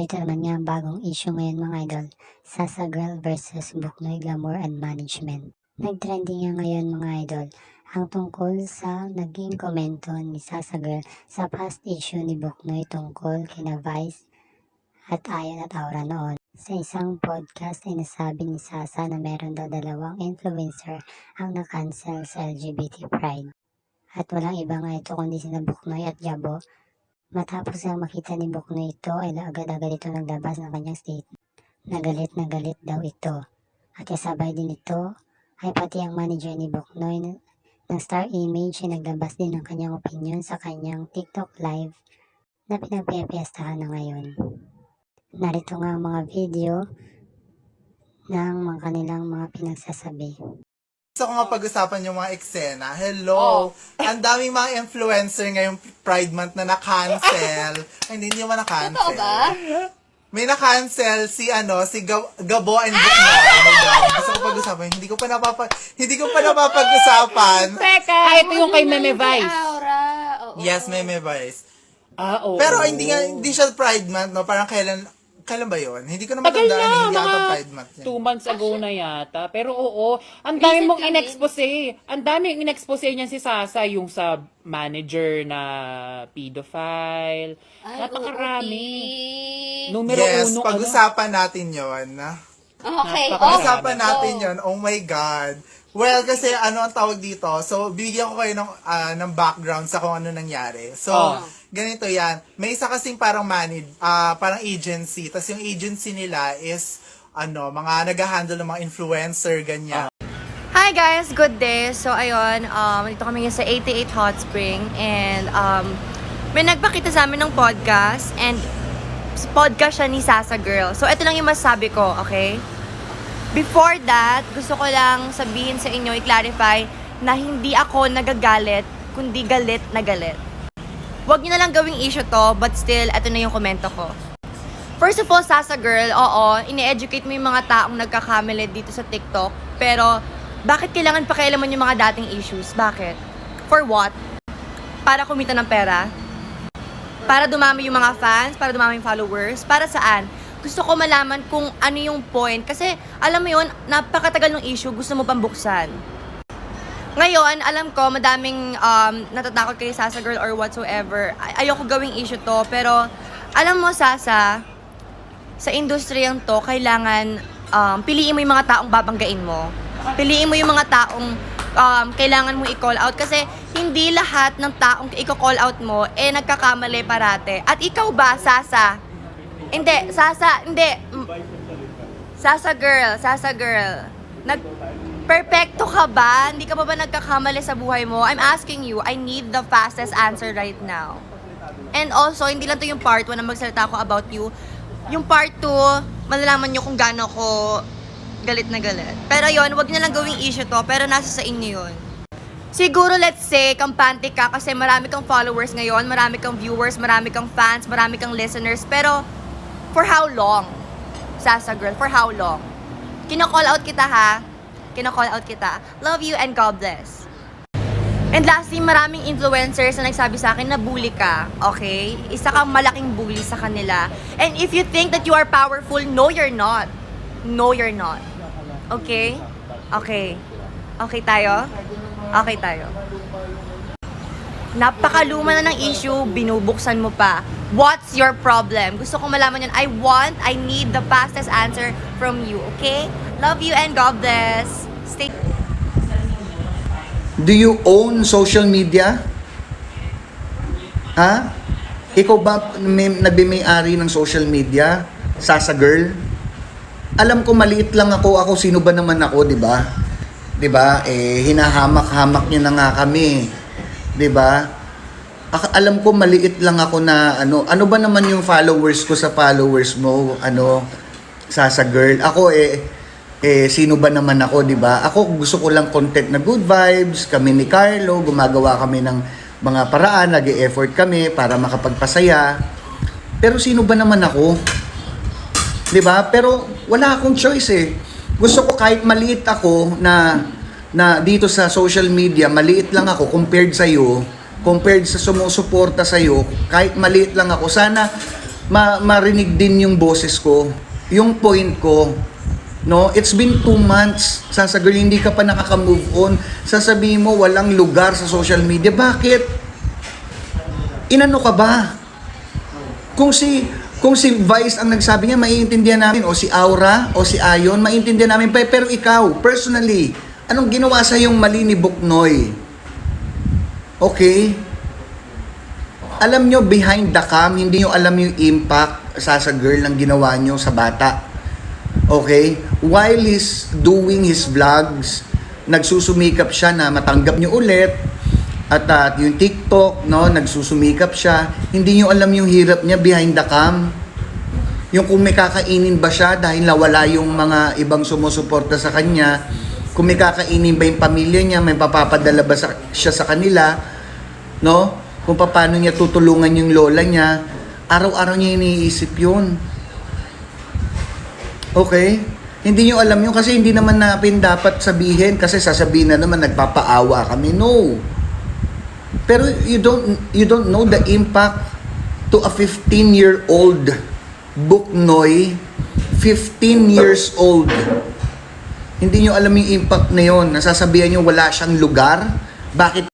narito naman nga ang bagong issue ngayon mga idol, Sasa Girl versus Buknoy Glamour and Management. Nagtrending nga ngayon mga idol ang tungkol sa naging komento ni Sasa Girl sa past issue ni Buknoy tungkol kina Vice at Ayon at Aura noon. Sa isang podcast ay nasabi ni Sasa na meron daw dalawang influencer ang na-cancel sa LGBT Pride. At walang iba nga ito kundi sina Buknoy at Jabo. Matapos ang makita ni Buknoy ito ay agad-agad ito naglabas ng kanyang statement. Na galit daw ito. At kasabay din ito ay pati ang manager ni Buknoy ng Star Image ay naglabas din ng kanyang opinion sa kanyang TikTok live na pinagpipiestahan na ngayon. Narito nga ang mga video ng mga kanilang mga pinagsasabi. Gusto ko nga pag-usapan yung mga eksena. Hello! Ang daming mga influencer ngayong Pride Month na na-cancel. Ay, hindi naman na-cancel. Totoo ba? May na-cancel si Gabo and Buknoy. Oh my God. Gusto ko pag-usapan. Hindi ko pa napapag-usapan. Teka! Ito yung kay Meme Vice. Aura. Oo. Yes, Meme Vice. Oo. Pero hindi siya Pride Month, no? Parang kailan ba yun? Hindi ko na Tagal matandaan. na, Hindi ata mga Pride Month yun. 2 months ago na yata. Pero oo, ang dami Recent mong lang in-expose. Ang dami yung in-expose niya si Sasa, yung sa manager na pedophile. Ay, Napakarami. okay. Numero Yes, uno, pag-usapan natin yun. Okay. Pag-usapan Go. natin yun. Oh my God. Well, kasi ano ang tawag dito? So, bibigyan ko kayo ng background sa kung ano nangyari. So, ganito yan. May isa kasing parang parang agency. Tapos yung agency nila is, mga nag-handle ng mga influencer, ganyan. Hi guys, good day. So ayun, dito kami ngayon sa 88 Hot Spring and may nagpakita sa amin ng podcast and podcast siya ni Sasa Girl. So ito lang yung masasabi ko, okay? Before that, gusto ko lang sabihin sa inyo, i-clarify na hindi ako nagagalit, kundi galit na galit. Huwag niyo na lang gawing issue to, but still, ito na yung komento ko. First of all, Sasa Girl, oo, ini-educate mo yung mga taong nagkakamali dito sa TikTok, pero bakit kailangan pakialaman yung mga dating issues? Bakit? For what? Para kumita ng pera? Para dumami yung mga fans? Para dumami yung followers? Para saan? Gusto ko malaman kung ano yung point. Kasi, alam mo yun, napakatagal ng issue, gusto mo pang buksan. Ngayon, alam ko, madaming natatakot kay Sasa Girl or whatsoever. Ayoko gawing issue to, pero alam mo, Sasa, sa industriyang to, kailangan piliin mo yung mga taong babanggain mo. Piliin mo yung mga taong kailangan mo i-call out. Kasi hindi lahat ng taong i-call out mo, nagkakamali parate. At ikaw ba, Sasa? Hindi, Sasa, hindi. Sasa girl. Perfecto ka ba? Hindi ka pa ba nagkakamali sa buhay mo? I'm asking you, I need the fastest answer right now. And also, hindi lang to yung part 1 na magsalita ko about you. Yung part 2, malalaman nyo kung gaano ko galit na galit. Pero yon, wag na lang gawing issue to, pero nasa sa inyo yun. Siguro, let's say, kampante ka kasi marami kang followers ngayon, marami kang viewers, marami kang fans, marami kang listeners, pero for how long? Sasa Girl, for how long? Kino-call out kita ha? Kino-call out kita. Love you and God bless. And lastly, maraming influencers na nagsabi sa akin na bully ka, okay? Isa kang malaking bully sa kanila. And if you think that you are powerful, no, you're not. No, you're not. Okay? Okay. Okay tayo? Okay tayo. Napakaluma na ng issue, binubuksan mo pa. What's your problem? Gusto kong malaman yun. I need the fastest answer from you, okay? Love you and God bless. Stay. Do you own social media? Ha? Ikaw ba nagme-may-ari ng social media? Sasa Girl? Alam ko maliit lang ako sino ba naman ako, 'di ba? 'Di ba? Hinahamak-hamak niyo na nga kami. 'Di ba? Alam ko maliit lang ako na ano ba naman yung followers ko sa followers mo, Sasa Girl. Ako sino ba naman ako, 'di ba? Ako gusto ko lang content na good vibes. Kami ni Carlo, gumagawa kami ng mga paraan, nag-e-effort kami para makapagpasaya. Pero sino ba naman ako? 'Di ba? Pero wala akong choice . Gusto ko kahit maliit ako na dito sa social media, maliit lang ako compared sa iyo, compared sa sumusuporta sa iyo, kahit maliit lang ako, sana marinig din yung boses ko, yung point ko. No, it's been 2 months. Sasagol, hindi ka pa nakaka-move on. Sasabihin mo, walang lugar sa social media. Bakit? Inano ka ba? Kung si Vice ang nagsabi niya, maiintindihan namin. O si Aura, o si Ayon, maiintindihan namin. Pero ikaw, personally, anong ginawa sa yung mali ni Buknoy? Okay? Alam nyo, behind the cam, hindi nyo alam yung impact sa girl ng ginawa nyo sa bata. Okay? While he's doing his vlogs, nagsusumikap siya na matanggap nyo ulit, at yung TikTok, no, nagsusumikap siya, hindi nyo alam yung hirap niya behind the cam. Yung kung may kakainin ba siya dahil nawala yung mga ibang sumusuporta sa kanya, kung may kakainin ba yung pamilya niya, may papapadala ba siya sa kanila, no? Kung paano niya tutulungan yung lola niya, araw-araw niya iniisip yun. Okay? Hindi nyo alam yun kasi hindi naman natin dapat sabihin kasi sasabihin na naman nagpapaawa kami. No. Pero you don't know the impact to a 15-year-old Buknoy, 15 years old. Hindi nyo alam yung impact na yun. Nasasabihan nyo wala siyang lugar. Bakit